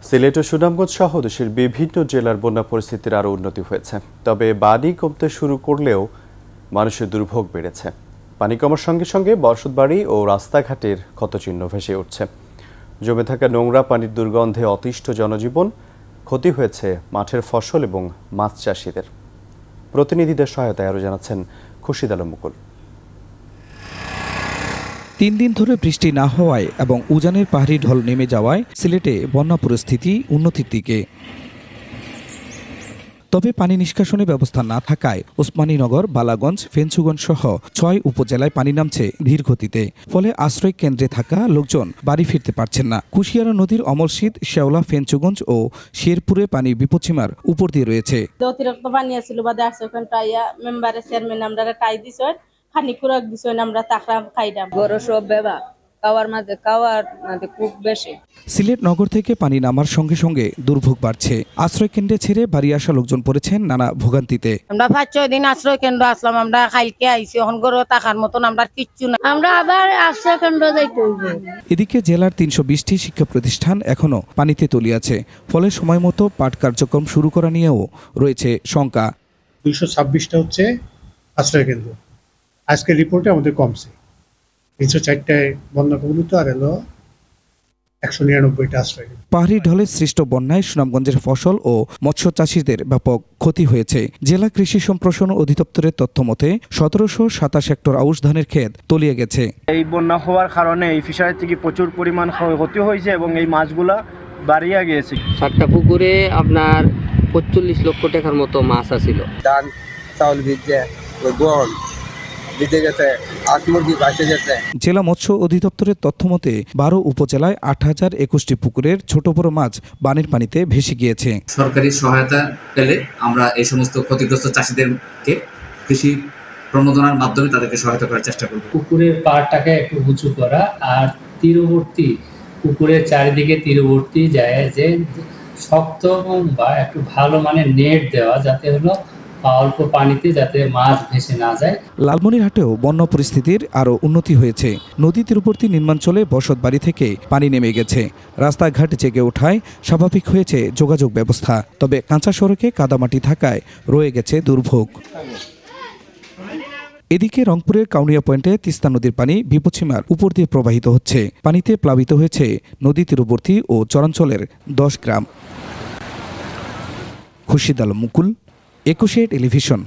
সিলেট ও সুনামগঞ্জ সহ দেশের বিভিন্ন জেলার বন্যা পরিস্থিতির আরও উন্নতি হয়েছে। তবে পানি কমতে শুরু করলেও মানুষের দুর্ভোগ বেড়েছে। পানি কমার সঙ্গে সঙ্গে বসতবাড়ি ও রাস্তাঘাটের ক্ষতচিহ্ন ভেসে উঠছে। জমে থাকা নোংরা পানির দুর্গন্ধে অতিষ্ঠ জনজীবন, ক্ষতি হয়েছে মাঠের ফসল এবং মাছ চাষিদের। প্রতিনিধিদের সহায়তায় আরও জানাচ্ছেন খুরশিদ আলম মুকুল। 3 দিন ধরে বৃষ্টি না হওয়ায় এবং উজানের পাহাড়ি ঢল নেমে যাওয়ায় সিলেটে বন্যা পরিস্থিতি উন্নতির দিকে। তবে পানি নিষ্কাশনের ব্যবস্থা না থাকায় ওসমানীনগর, বালাগঞ্জ, ফেঞ্চুগঞ্জ সহ 6 উপজেলায় পানি নামছে ধীর গতিতে। ফলে আশ্রয় কেন্দ্রে থাকা লোকজন বাড়ি ফিরতে পারছেন না। কুশিয়ারা নদীর অমরশীদ, শেওলা, ফেঞ্চুগঞ্জ ও শেরপুরে পানি বিপদসীমার উপর দিয়ে রয়েছে। অতিরিক্ত পানি আছিল বাদে আছে ওখান পাইয়া মেম্বারে চেয়ারম্যান আমরা কাই দিছে খানি কুরাক দিছে আমরা তাকরা খাইলাম। গরু সব বেবা কাওয়ার মাঝে খুব বেশি। সিলেট নগর থেকে পানি নামার সঙ্গে সঙ্গে দুর্ভোগ বাড়ছে। আশ্রয় কেন্দ্রে ছেড়ে বাড়ি আসা লোকজন পড়েছেন নানা ভোগান্তিতে। আমরা 5-6 দিন আশ্রয় কেন্দ্র আসলাম, আমরা খাইলকে আইছি, এখন গরু তাকার মতন আমরা কিচ্ছু না, আমরা আবার আশ্রয় কেন্দ্র যাইতে হইব। এদিকে জেলার 320টি শিক্ষা প্রতিষ্ঠান এখনো পানিতে তলিয়ে, ফলে সময় মতো পাঠ কার্যক্রম শুরু করা নিয়েও রয়েছে শঙ্কা। 226টা হচ্ছে আশ্রয় কেন্দ্র, আজকের রিপোর্টে আমাদের কমছে। 304টায় বন্যা কবলিত আর এলো 199টা আশ্রয় কেন্দ্র। পাহাড়ি ঢলে সৃষ্ট বন্যায় সুনামগঞ্জের ফসল ও মৎস্য চাষিদের ব্যাপক ক্ষতি হয়েছে। জেলা কৃষি সম্প্রসারণ অধিদপ্তরের তথ্য মতে 1727 হেক্টর আউশ ধানের ক্ষেত তলিয়ে গেছে। এই বন্যা হওয়ার কারণে এই ফিশারি থেকে প্রচুর পরিমাণ ক্ষতি হয়েছে এবং এই মাছগুলা বাড়িয়ে গিয়েছে। 7টা পুকুরে আপনার 45 লক্ষ টাকার মতো মাছ আছিল। ধান চাউল ভিজে গম ভিজে গেছে, মুরগি বাঁচে গেছে। জেলা মৎস্য অধিদপ্তরের তথ্য মতে 12 উপজেলায় 8021টি পুকুরের ছোট বড় মাছ বানের পানিতে ভেসে গিয়েছে। সরকারি সহায়তা পেলে আমরা এই সমস্ত ক্ষতিগ্রস্ত চাষিদেরকে কৃষি প্রণোদনার মাধ্যমে তাদেরকে সহায়তা করার চেষ্টা করব। পুকুরের পাড়টাকে একটু উঁচু করা আর তীরবর্তী পুকুরের চারিদিকে তীরবর্তী যায় যে শক্ত বা একটু ভালো মানের নেট দেওয়া, যাতে হলো অল্প পানিতে যাতে মাছ ভেসে না যায়। লালমনিরহাটেও বন্যা পরিস্থিতির আরও উন্নতি হয়েছে। নদী তীরবর্তী নির্মাঞ্চলে বসতবাড়ি থেকে পানি নেমে গেছে। রাস্তাঘাট জেগে ওঠায় স্বাভাবিক হয়েছে যোগাযোগ ব্যবস্থা। তবে কাঁচা সড়কে কাদামাটি থাকায় রয়ে গেছে দুর্ভোগ। এদিকে রংপুরের কাউনিয়া পয়েন্টে তিস্তা নদীর পানি বিপদসীমার উপর দিয়ে প্রবাহিত হচ্ছে। পানিতে প্লাবিত হয়েছে নদী তীরবর্তী ও চরাঞ্চলের 10 গ্রাম। খুরশিদ আলম মুকুল, 21 টেলিভিশন।